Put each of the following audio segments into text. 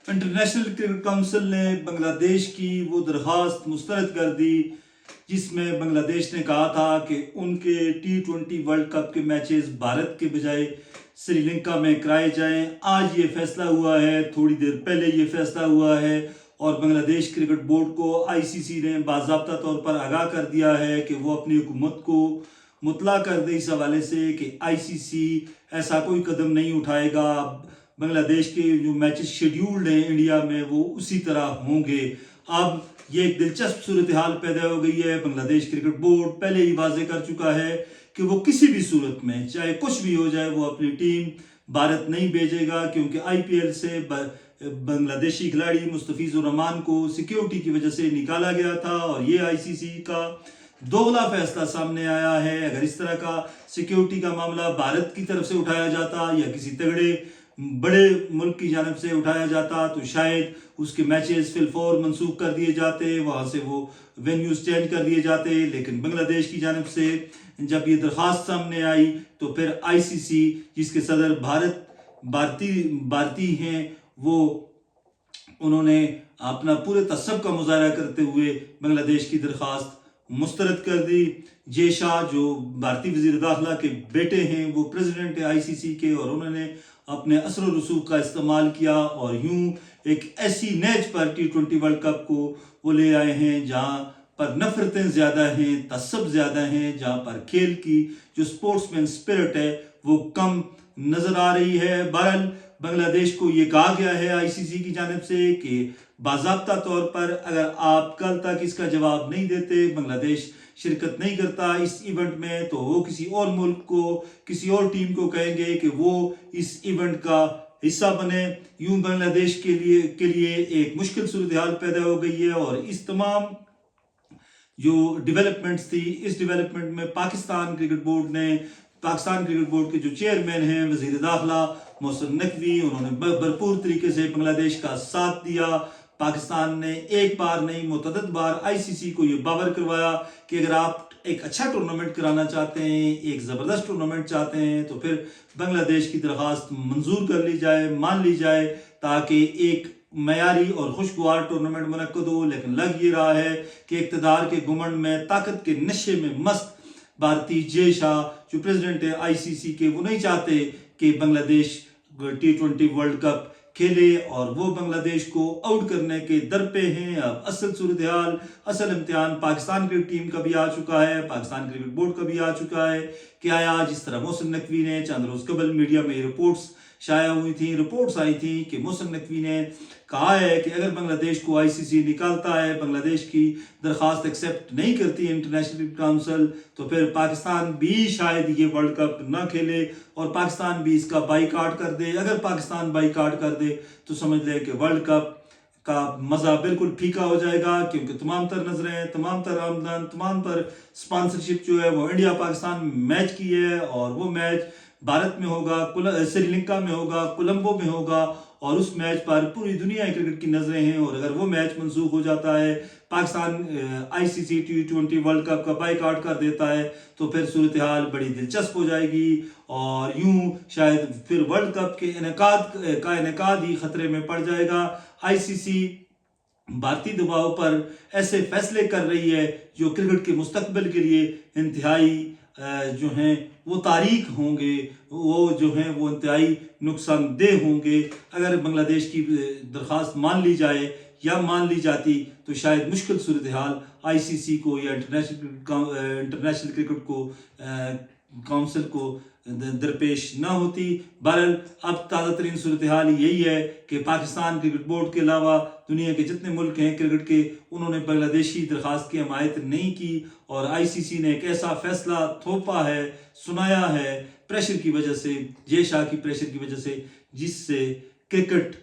International cricket council نے بنگلہ دیش کی وہ درخواست مسترد کر دی جس میں بنگلہ دیش نے کہا تھا کہ ان کے T20 ورلڈ کپ کے میچز بھارت کے بجائے سری لنکا میں کرائے جائیں۔ آج یہ فیصلہ ہوا ہے، تھوڑی دیر پہلے یہ فیصلہ ہوا ہے، اور بنگلہ دیش کرکٹ بورڈ کو ICC نے باضابطہ طور پر آگاہ کر دیا ہے کہ وہ اپنی حکومت کو مطلع کر دے اس حوالے سے کہ ICC ایسا کوئی قدم نہیں اٹھائے گا۔ بنگلہ دیش کے جو میچز شیڈیولڈ ہیں انڈیا میں وہ اسی طرح ہوں گے۔ اب یہ ایک دلچسپ صورتحال پیدا ہو گئی ہے۔ بنگلہ دیش کرکٹ بورڈ پہلے ہی واضح کر چکا ہے کہ وہ کسی بھی صورت میں چاہے کچھ بھی ہو جائے وہ اپنی ٹیم بھارت نہیں بھیجے گا، کیونکہ IPL سے بنگلہ دیشی کھلاڑی مستفیض الرحمان کو سیکیورٹی کی وجہ سے نکالا گیا تھا، اور یہ ICC کا دوغلا فیصلہ سامنے آیا ہے۔ اگر اس طرح کا سیکیورٹی کا معاملہ بھارت کی طرف سے اٹھایا جاتا یا کسی تگڑے بڑے ملک کی جانب سے اٹھایا جاتا تو شاید اس کے میچز فی الفور منسوخ کر دیے جاتے، وہاں سے وہ وینیوز چینج کر دیے جاتے۔ لیکن بنگلہ دیش کی جانب سے جب یہ درخواست سامنے آئی تو پھر ICC جس کے صدر بھارتی ہیں، وہ انہوں نے اپنا پورے تعصب کا مظاہرہ کرتے ہوئے بنگلہ دیش کی درخواست مسترد کر دی۔ جے شاہ جو بھارتی وزیر داخلہ کے بیٹے ہیں وہ پریزیڈنٹ ICC کے، اور انہوں نے اپنے اثر و رسوخ کا استعمال کیا اور یوں ایک ایسی نیچ پر T20 ورلڈ کپ کو وہ لے آئے ہیں جہاں پر نفرتیں زیادہ ہیں، تعصب زیادہ ہیں، جہاں پر کھیل کی جو سپورٹس مین سپرٹ ہے وہ کم نظر آ رہی ہے۔ بہرحال بنگلہ دیش کو یہ کہا گیا ہے ICC کی جانب سے کہ باضابطہ طور پر اگر آپ کل تک اس کا جواب نہیں دیتے، بنگلہ دیش شرکت نہیں کرتا اس ایونٹ میں، تو وہ کسی اور ملک کو، کسی اور ٹیم کو کہیں گے کہ وہ اس ایونٹ کا حصہ بنے۔ یوں بنگلہ دیش کے لیے ایک مشکل صورتحال پیدا ہو گئی ہے، اور اس تمام جو ڈیولپمنٹس تھی، اس ڈیولپمنٹ میں پاکستان کرکٹ بورڈ کے جو چیئرمین ہیں وزیر داخلہ محسن نقوی، انہوں نے بھرپور طریقے سے بنگلہ دیش کا ساتھ دیا۔ پاکستان نے ایک بار نہیں متعدد بار ICC کو یہ باور کروایا کہ اگر آپ ایک اچھا ٹورنامنٹ کرانا چاہتے ہیں، ایک زبردست ٹورنامنٹ چاہتے ہیں، تو پھر بنگلہ دیش کی درخواست منظور کر لی جائے، مان لی جائے، تاکہ ایک معیاری اور خوشگوار ٹورنامنٹ منعقد ہو۔ لیکن لگ یہ رہا ہے کہ اقتدار کے گھمنڈ میں، طاقت کے نشے میں مست بھارتی جے شاہ جو پریزیڈنٹ ہے ICC کے، وہ نہیں چاہتے کہ بنگلہ دیش T20 ورلڈ کپ کھیلے، اور وہ بنگلہ دیش کو آؤٹ کرنے کے در پہ ہیں۔ اب اصل صورتحال، اصل امتحان پاکستان کرکٹ ٹیم کا بھی آ چکا ہے، پاکستان کرکٹ بورڈ کا بھی آ چکا ہے کہ آیا جس طرح محسن نقوی نے چند روز قبل میڈیا میں رپورٹس شائع ہوئی تھیں، رپورٹس آئی تھیں کہ محسن نقوی نے کہا ہے کہ اگر بنگلہ دیش کو ICC نکالتا ہے، بنگلہ دیش کی درخواست ایکسیپٹ نہیں کرتی انٹرنیشنل کرکٹ کونسل، تو پھر پاکستان بھی شاید یہ ورلڈ کپ نہ کھیلے، اور پاکستان بھی اس کا بائیکاٹ کر دے۔ اگر پاکستان بائیکاٹ کر دے تو سمجھ لے کہ ورلڈ کپ کا مزہ بالکل پھیکا ہو جائے گا، کیونکہ تمام تر نظریں، تمام تر آمدن، تمام تر سپانسرشپ جو ہے وہ انڈیا پاکستان میچ کی ہے، اور وہ میچ بھارت میں ہوگا، سری لنکا میں ہوگا، کولمبو میں ہوگا، اور اس میچ پر پوری دنیا کرکٹ کی نظریں ہیں۔ اور اگر وہ میچ منسوخ ہو جاتا ہے، Pakistan ICC T20 world cup کا بائیکاٹ کر دیتا ہے، تو پھر صورتحال بڑی دلچسپ ہو جائے گی، اور یوں شاید پھر ورلڈ کپ کے انعقاد ہی خطرے میں پڑ جائے گا۔ ICC بھارتی دباؤ پر ایسے فیصلے کر رہی ہے جو کرکٹ کے مستقبل کے لیے انتہائی جو ہیں وہ تاریک ہوں گے، وہ جو ہیں وہ انتہائی نقصان دہ ہوں گے۔ اگر بنگلہ دیش کی درخواست مان لی جائے یا مان لی جاتی تو شاید مشکل صورتحال ICC کو یا انٹرنیشنل کرکٹ کو کونسل کو درپیش نہ ہوتی۔ بہرحال اب تازہ ترین صورتحال یہی ہے کہ پاکستان کرکٹ بورڈ کے علاوہ دنیا کے جتنے ملک ہیں کرکٹ کے، انہوں نے بنگلہ دیش کی درخواست کی حمایت نہیں کی، اور ICC نے ایک ایسا فیصلہ تھوپا ہے، سنایا ہے پریشر کی وجہ سے، جے شاہ کی پریشر کی وجہ سے، جس سے کرکٹ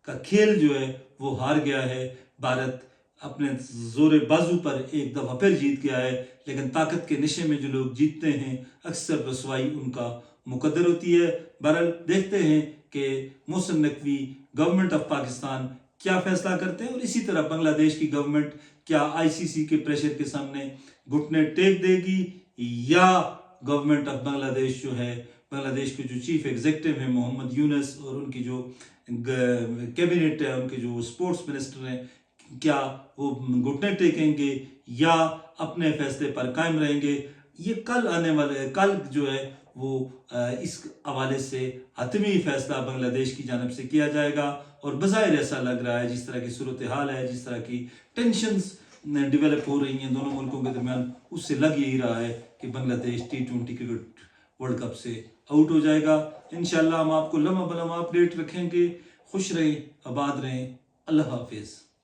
کا کھیل جو ہے وہ ہار گیا ہے۔ بھارت اپنے زور بازو پر ایک دفعہ پھر جیت گیا ہے، لیکن طاقت کے نشے میں جو لوگ جیتتے ہیں اکثر رسوائی ان کا مقدر ہوتی ہے۔ بہرحال دیکھتے ہیں کہ محسن نقوی گورنمنٹ آف پاکستان کیا فیصلہ کرتے ہیں، اور اسی طرح بنگلہ دیش کی گورنمنٹ کیا ICC کے پریشر کے سامنے گھٹنے ٹیک دے گی، یا گورنمنٹ آف بنگلہ دیش جو ہے، بنگلہ دیش کے جو چیف ایگزیکٹو ہیں محمد یونس، اور ان کی جو کیبنٹ ہے ان کے جو اسپورٹس منسٹر ہیں کیا وہ گھٹنے ٹیکیں گے یا اپنے فیصلے پر قائم رہیں گے. یہ کل جو ہے وہ اس حوالے سے حتمی فیصلہ بنگلہ دیش کی جانب سے کیا جائے گا. اور بظاہر ایسا لگ رہا ہے جس طرح کی صورتحال ہے, جس طرح کی ٹینشنز ڈیولپ ہو رہی ہیں دونوں ملکوں کے درمیان, اس سے لگ یہی رہا ہے کہ بنگلہ دیش T20 کرکٹ ورلڈ کپ سے آؤٹ ہو جائے گا. انشاءاللہ ہم آپ کو لمحہ بلمحہ اپڈیٹ رکھیں گے. خوش رہیں, آباد رہیں. اللہ حافظ.